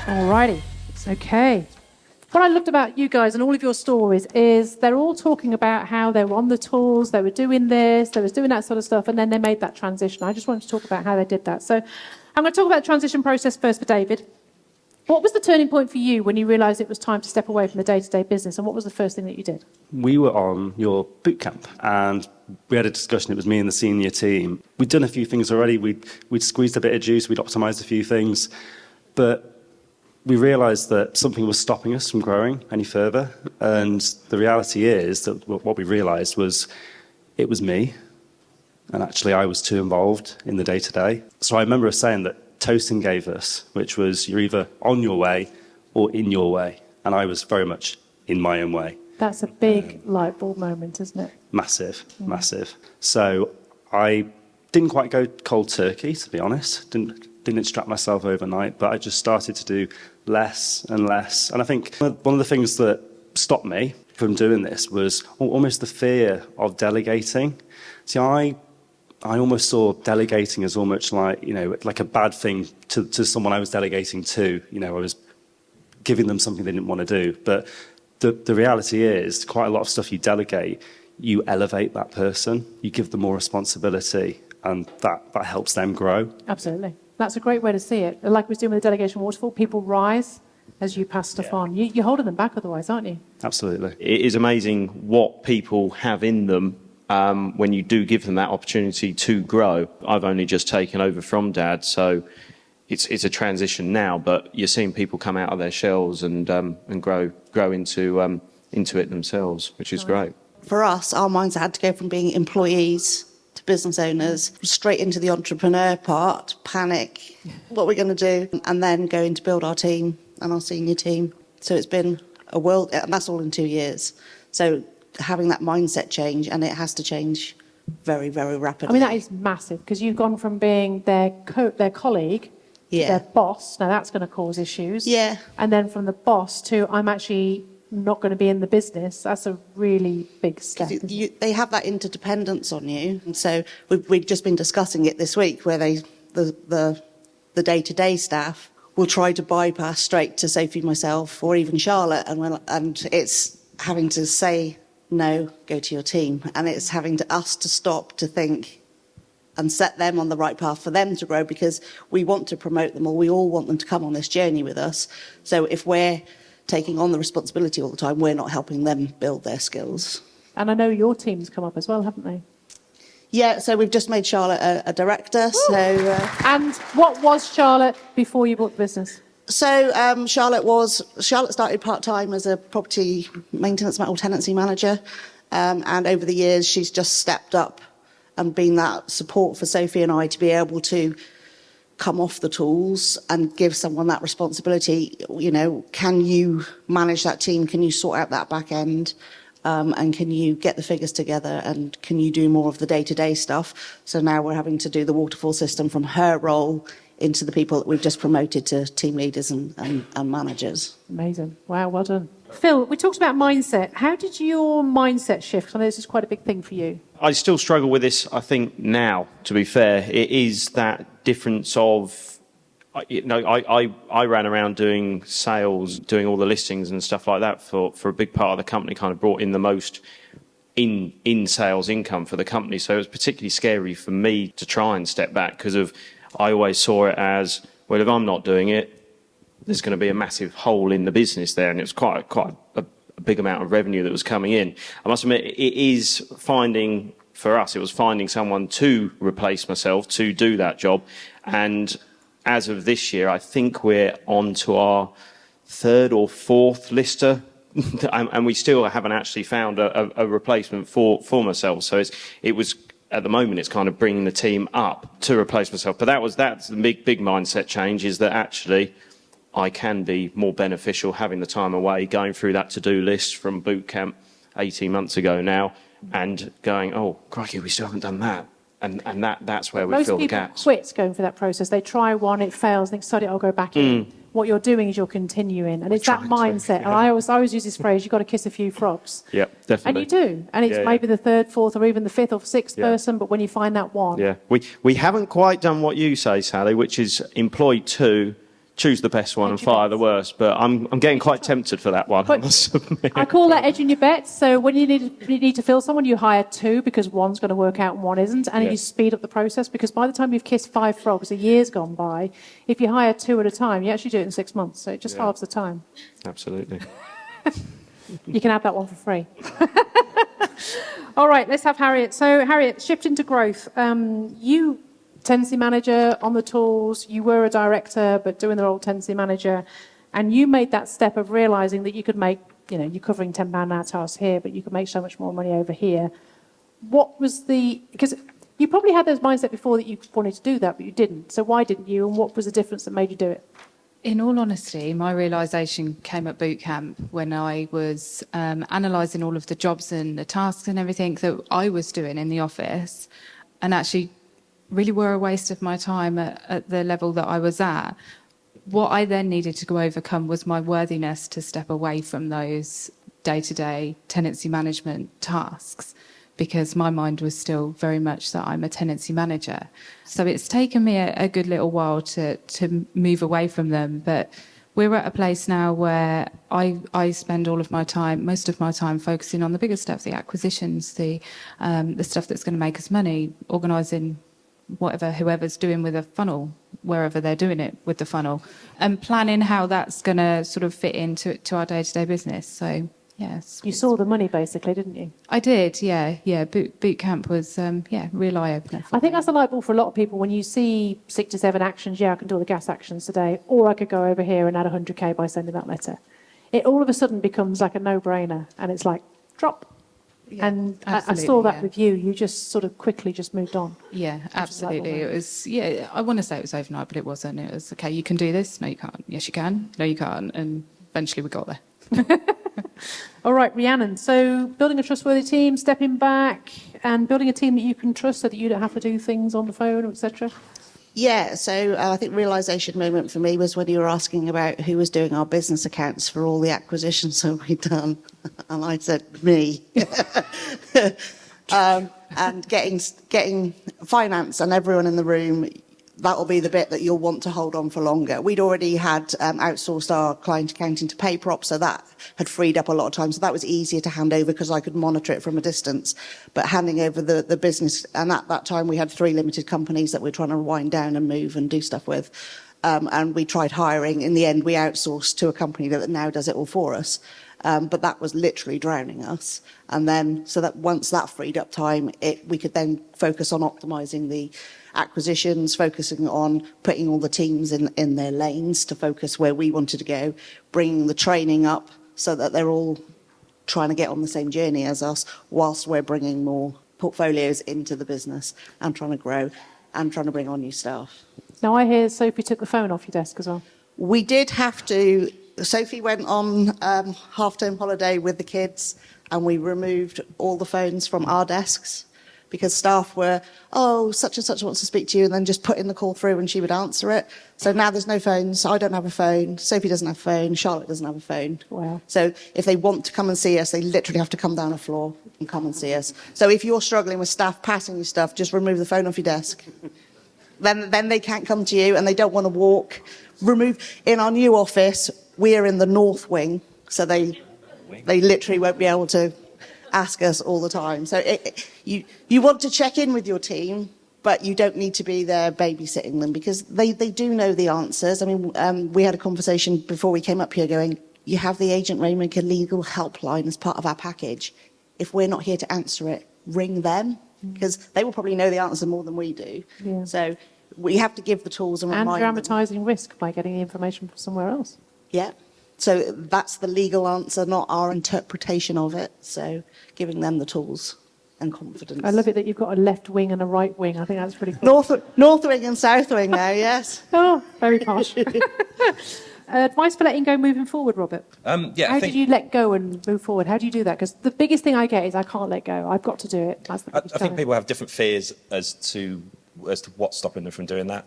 Alrighty, okay. What I loved about you guys and all of your stories is they're all talking about how they were on the tools, they were doing this, they were doing that sort of stuff, and then they made that transition. I just wanted to talk about how they did that. So I'm going to talk about the transition process first for David. What was the turning point for you when you realised it was time to step away from the day-to-day business, and what was the first thing that you did? We were on your boot camp, and we had a discussion. It was me and the senior team. We'd done a few things already. We'd squeezed a bit of juice. We'd optimised a few things. But we realised that something was stopping us from growing any further. And the reality is that what we realised was it was me. And actually, I was too involved in the day-to-day. So I remember us saying that Toasting gave us, which was you're either on your way or in your way. And I was very much in my own way. That's a big light bulb moment, isn't it? Massive, massive. So I didn't quite go cold turkey, to be honest. Didn't extract myself overnight, but I just started to do less and less. And I think one of the things that stopped me from doing this was almost the fear of delegating. See, I almost saw delegating as almost like a bad thing to someone I was delegating to. I was giving them something they didn't want to do. But the reality is, quite a lot of stuff you delegate, you elevate that person, you give them more responsibility, and that helps them grow. Absolutely. That's a great way to see it. Like we was doing with the delegation waterfall, people rise as you pass stuff on. You're holding them back otherwise, aren't you? Absolutely. It is amazing what people have in them when you do give them that opportunity to grow. I've only just taken over from Dad, so it's a transition now, but you're seeing people come out of their shells and grow into it themselves, which is great. For us, our mindset had to go from being employees to business owners, straight into the entrepreneur part, panic, what we're going to do, and then going to build our team and our senior team. So it's been a world, and that's all in 2 years. So having that mindset change, and it has to change very, very rapidly. I mean, that is massive, because you've gone from being their colleague to their boss. Now, that's going to cause issues. Yeah. And then from the boss to, I'm actually not going to be in the business. That's a really big step. They have that interdependence on you. And so we've just been discussing it this week, where the day-to-day staff will try to bypass straight to Sophie, myself, or even Charlotte, and it's having to say, no, go to your team. And it's having us to stop to think and set them on the right path for them to grow, because we want to promote them, or we all want them to come on this journey with us. So if we're taking on the responsibility all the time, we're not helping them build their skills. And I know your team's come up as well, haven't they? Yeah, so we've just made Charlotte a director. So, and what was Charlotte before you bought the business? So Charlotte started part-time as a property maintenance or tenancy manager, and over the years she's just stepped up and been that support for Sophie and I to be able to come off the tools and give someone that responsibility. Can you manage that team? Can you sort out that back end? And can you get the figures together, and can you do more of the day-to-day stuff? So now we're having to do the waterfall system from her role into the people that we've just promoted to team leaders and managers. Amazing. Wow, well done. Phil, we talked about mindset. How did your mindset shift? I know this is quite a big thing for you. I still struggle with this, I think, now, to be fair. It is that difference of, I ran around doing sales, doing all the listings and stuff like that for a big part of the company, kind of brought in the most in sales income for the company. So it was particularly scary for me to try and step back, because I always saw it as, well, if I'm not doing it, there's going to be a massive hole in the business there. And it was quite a big amount of revenue that was coming in. I must admit, for us, it was finding someone to replace myself, to do that job. And as of this year, I think we're on to our third or fourth lister, and we still haven't actually found a replacement for myself. So it was, at the moment, it's kind of bringing the team up to replace myself. But that's the big mindset change, is that actually I can be more beneficial having the time away, going through that to-do list from boot camp 18 months ago now, and going, oh, crikey, we still haven't done that. And that's where we fill the gaps. Most people quit going through that process. They try one, it fails, think, sod it, I'll go back in. What you're doing is you're continuing. And it's that mindset. And I always use this phrase, you've got to kiss a few frogs. Yeah, definitely. And you do. And it's maybe the third, fourth, or even the fifth or sixth person, but when you find that one. Yeah, we haven't quite done what you say, Sally, which is employ two choose the best one and Edge your fire the bets. worst. But I'm getting quite tempted for that one. I must admit. I call that edging your bets. So when you need to fill someone, you hire two because one's going to work out and one isn't, and you speed up the process because by the time you've kissed 5 frogs, a year's gone by. If you hire 2 at a time, you actually do it in 6 months, so it just halves the time. Absolutely. You can have that one for free. All right, let's have Harriet. So Harriet, shift into growth. You tenancy manager on the tools, you were a director but doing the role tenancy manager, and you made that step of realising that you could make, you're covering £10 an hour tasks here, but you could make so much more money over here. What was because you probably had those mindset before that you wanted to do that, but you didn't. So why didn't you, and what was the difference that made you do it? In all honesty, my realisation came at boot camp when I was analysing all of the jobs and the tasks and everything that I was doing in the office, and actually really were a waste of my time at the level that I was at. What I then needed to go overcome was my worthiness to step away from those day-to-day tenancy management tasks, because my mind was still very much that I'm a tenancy manager. So it's taken me a good little while to move away from them. But we're at a place now where I spend most of my time focusing on the bigger stuff, the acquisitions, the stuff that's going to make us money, organising whoever's doing with a funnel, wherever they're doing it with the funnel, and planning how that's going to sort of fit into our day-to-day business. So, yes. You saw the money, basically, didn't you? I did, yeah. Boot camp was, real eye-opener. I think that's the light bulb for a lot of people. When you see 6 to 7 actions, I can do all the gas actions today, or I could go over here and add 100k by sending that letter. It all of a sudden becomes like a no-brainer, and it's like, drop. Yeah, and I saw that with you. You just sort of quickly just moved on. Yeah, absolutely. It was, I want to say it was overnight, but it wasn't. It was, okay, you can do this. No, you can't. Yes, you can. No, you can't. And eventually we got there. All right, Rhiannon. So building a trustworthy team, stepping back and building a team that you can trust so that you don't have to do things on the phone, etc. Yeah, so I think realisation moment for me was when you were asking about who was doing our business accounts for all the acquisitions that we'd done. And I said, me. And getting finance and everyone in the room, that will be the bit that you'll want to hold on for longer. We'd already had outsourced our client accounting to PayProp, so that had freed up a lot of time. So that was easier to hand over because I could monitor it from a distance. But handing over the business, and at that time we had 3 limited companies that we were trying to wind down and move and do stuff with. And we tried hiring. In the end, we outsourced to a company that now does it all for us. But that was literally drowning us. And then, so that once that freed up time, we could then focus on optimising the acquisitions, focusing on putting all the teams in their lanes to focus where we wanted to go, bringing the training up so that they're all trying to get on the same journey as us, whilst we're bringing more portfolios into the business and trying to grow and trying to bring on new staff. Now I hear Sophie took the phone off your desk as well. We did have to. Sophie went on half-term holiday with the kids, and we removed all the phones from our desks because staff were, such and such wants to speak to you, and then just putting the call through and she would answer it. So now there's no phones. I don't have a phone. Sophie doesn't have a phone. Charlotte doesn't have a phone. Wow. So if they want to come and see us, they literally have to come down the floor and come and see us. So if you're struggling with staff passing you stuff, just remove the phone off your desk. Then they can't come to you and they don't want to walk. In our new office, we're in the north wing, so they literally won't be able to ask us all the time. So you want to check in with your team, but you don't need to be there babysitting them because they do know the answers. I mean, we had a conversation before we came up here going, you have the Agent Rainmaker legal helpline as part of our package. If we're not here to answer it, ring them because they will probably know the answer more than we do. Yeah. So we have to give the tools and remind them. And dramatising risk by getting the information from somewhere else. Yeah. So that's the legal answer, not our interpretation of it. So giving them the tools and confidence. I love it that you've got a left wing and a right wing. I think that's pretty cool. North wing and south wing now, yes. Oh, very posh. Advice for letting go moving forward, Robert? How did you let go and move forward? How do you do that? Because the biggest thing I get is I can't let go. I've got to do it. That's the biggest I think people have different fears as to what's stopping them from doing that.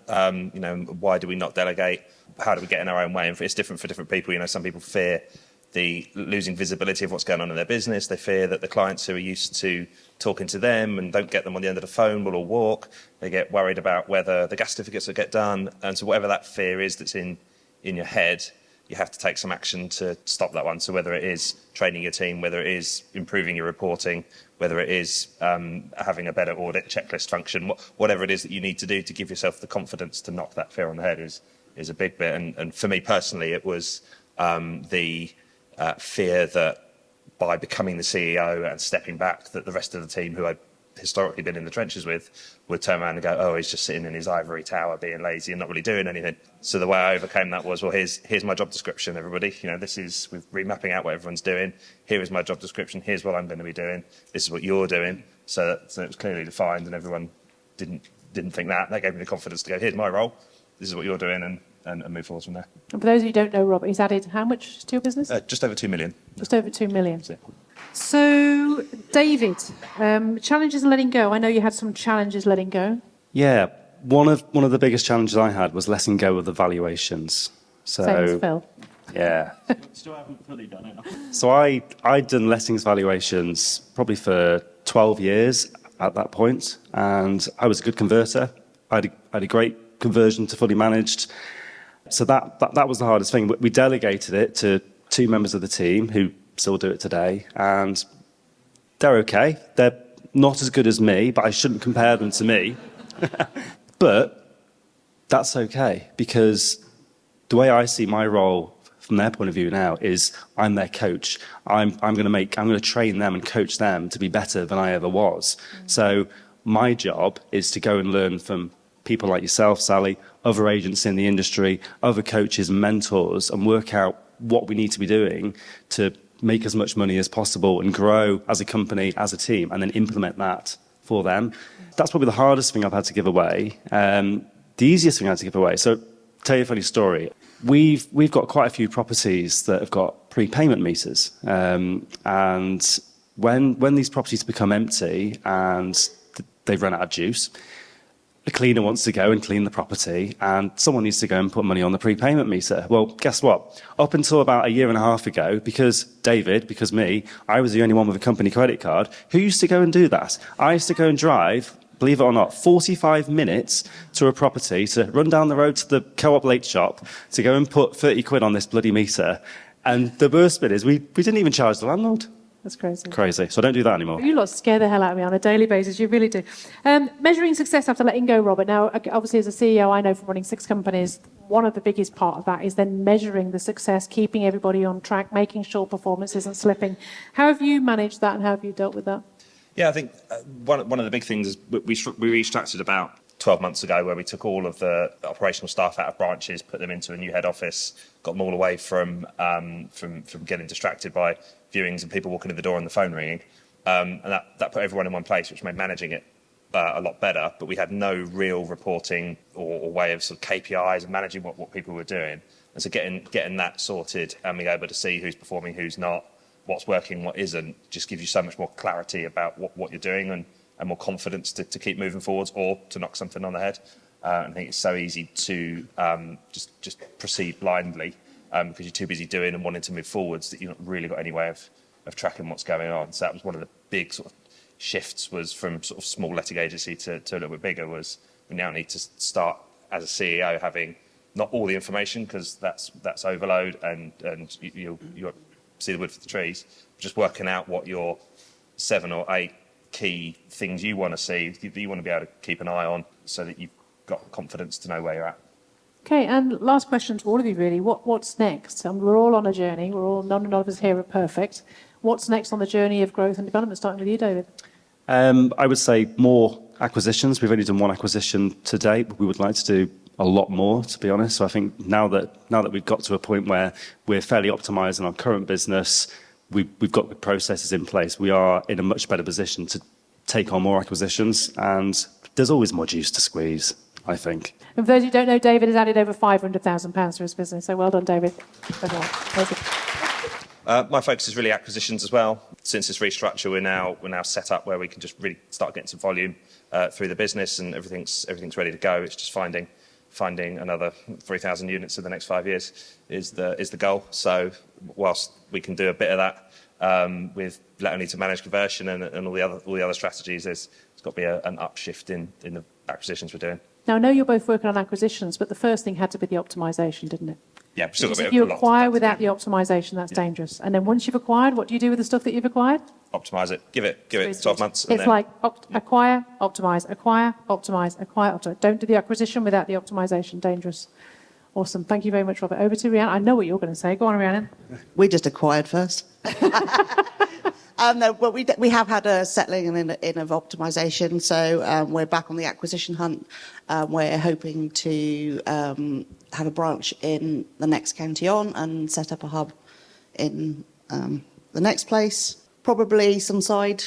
Why do we not delegate? How do we get in our own way? And it's different for different people. Some people fear the losing visibility of what's going on in their business. They fear that the clients who are used to talking to them and don't get them on the end of the phone will all walk. They get worried about whether the gas certificates will get done. And so whatever that fear is that's in in your head, you have to take some action to stop that one. So whether it is training your team, whether it is improving your reporting, whether it is having a better audit checklist function, whatever it is that you need to do to give yourself the confidence to knock that fear on the head is a big bit. And for me personally, it was the fear that by becoming the CEO and stepping back, that the rest of the team who I'd historically been in the trenches with would turn around and go, oh, he's just sitting in his ivory tower being lazy and not really doing anything. So the way I overcame that was, well, here's my job description, everybody. You know, we're remapping out what everyone's doing. Here is my job description. Here's what I'm going to be doing. This is what you're doing. So it was clearly defined, and everyone didn't think that. That gave me the confidence to go, here's my role. This is what you're doing, and move forward from there. And for those of you who don't know, Robert, he's added how much to your business? Just over 2 million. Just over 2 million. So, David, challenges and letting go. I know you had some challenges letting go. Yeah, one of the biggest challenges I had was letting go of the valuations. So, Same as Phil. Yeah. Still haven't fully done it. So I'd done lettings valuations probably for 12 years at that point, and I was a good converter. I had a great conversion to fully managed. So that was the hardest thing. We delegated it to 2 members of the team who still do it today, and they're okay. They're not as good as me, but I shouldn't compare them to me. But that's okay, because the way I see my role from their point of view now is I'm their coach. I'm going to train them and coach them to be better than I ever was. So my job is to go and learn from people like yourself, Sally, other agents in the industry, other coaches and mentors, and work out what we need to be doing to make as much money as possible and grow as a company, as a team, and then implement that for them. That's probably the hardest thing I've had to give away. The easiest thing I had to give away. So, tell you a funny story. We've got quite a few properties that have got prepayment meters, and when these properties become empty and they've run out of juice, the cleaner wants to go and clean the property, and someone needs to go and put money on the prepayment meter. Well, guess what? Up until about a year and a half ago, because me, I was the only one with a company credit card, who used to go and do that? I used to go and drive, believe it or not, 45 minutes to a property, to run down the road to the Co-op late shop, to go and put 30 quid on this bloody meter. And the worst bit is we didn't even charge the landlord. That's crazy. Crazy. So I don't do that anymore. You lot scare the hell out of me on a daily basis. You really do. Measuring success after letting go, Robert. Now, obviously, as a CEO, I know from running 6 companies, one of the biggest part of that is then measuring the success, keeping everybody on track, making sure performance isn't slipping. How have you managed that, and how have you dealt with that? Yeah, I think one of the big things is we restructured about 12 months ago, where we took all of the operational staff out of branches, put them into a new head office, got them all away from getting distracted by viewings and people walking in the door and the phone ringing, and that put everyone in one place, which made managing it a lot better. But we had no real reporting or way of sort of KPIs and managing what people were doing. And so getting that sorted and being able to see who's performing, who's not, what's working, what isn't, just gives you so much more clarity about what you're doing and more confidence to keep moving forwards or to knock something on the head. I think it's so easy to just proceed blindly because you're too busy doing and wanting to move forwards that you've not really got any way of tracking what's going on. So that was one of the big sort of shifts, was from sort of small letting agency to a little bit bigger, was we now need to start as a CEO having not all the information, because that's overload and you see the wood for the trees, but just working out what your 7 or 8 key things you want to see, that you want to be able to keep an eye on, so that you've got confidence to know where you're at. Okay, and last question to all of you, really. What's next? We're all on a journey. None of us here are perfect. What's next on the journey of growth and development, starting with you, David? I would say more acquisitions. We've only done 1 acquisition to date, but we would like to do a lot more, to be honest. So I think now that we've got to a point where we're fairly optimised in our current business, we've got the processes in place, we are in a much better position to take on more acquisitions, and there's always more juice to squeeze, I think. And for those who don't know, David has added over £500,000 to his business, so well done, David. My focus is really acquisitions as well. Since this restructure, we're now set up where we can just really start getting some volume through the business, and everything's ready to go. It's just finding another 3,000 units in the next 5 years is the goal. So whilst we can do a bit of that with let only to manage conversion and all the other strategies, there's got to be an upshift in the acquisitions we're doing. Now, I know you're both working on acquisitions, but the first thing had to be the optimisation, didn't it? Yeah, we've still got Because a if you lot of acquire that to without do. the optimisation, that's dangerous. And then once you've acquired, what do you do with the stuff that you've acquired? Optimise it. Give it 12 months. And It's then, like acquire, optimise, acquire, optimise, acquire, optimise. Don't do the acquisition without the optimisation. Dangerous. Awesome. Thank you very much, Robert. Over to Rhiannon. I know what you're going to say. Go on, Rhiannon. We just acquired first. No, but we have had a settling in of optimisation, so we're back on the acquisition hunt. We're hoping to have a branch in the next county on and set up a hub in the next place. Probably some side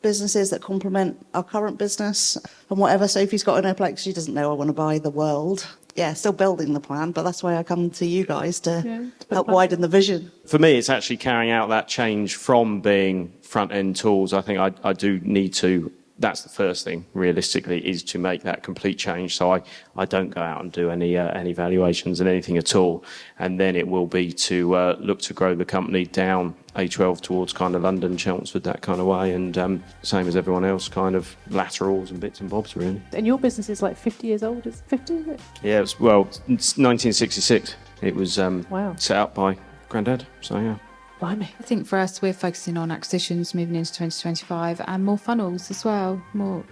businesses that complement our current business and whatever Sophie's got in her plate. She doesn't know I want to buy the world. Yeah, still building the plan, but that's why I come to you guys to help widen the vision. For me, it's actually carrying out that change from being front-end tools. I think I do need to, that's the first thing, realistically, is to make that complete change. So I don't go out and do any valuations and anything at all. And then it will be to look to grow the company down A12 towards kind of London, Chelmsford, that kind of way. And same as everyone else, kind of laterals and bits and bobs, really. And your business is like 50 years old. It's 50, is it? Yeah, it's 1966. It was set up by Grandad. So, yeah. Blimey. I think for us, we're focusing on acquisitions moving into 2025 and more funnels as well.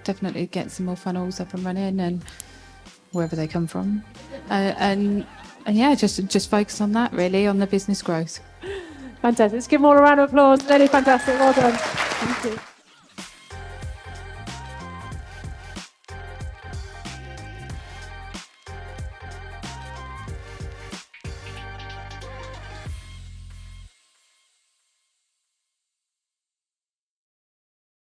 Definitely get some more funnels up and running and wherever they come from. And yeah, just focus on that really, on the business growth. Fantastic. Let's give them all a round of applause. Really fantastic. Well done. Thank you.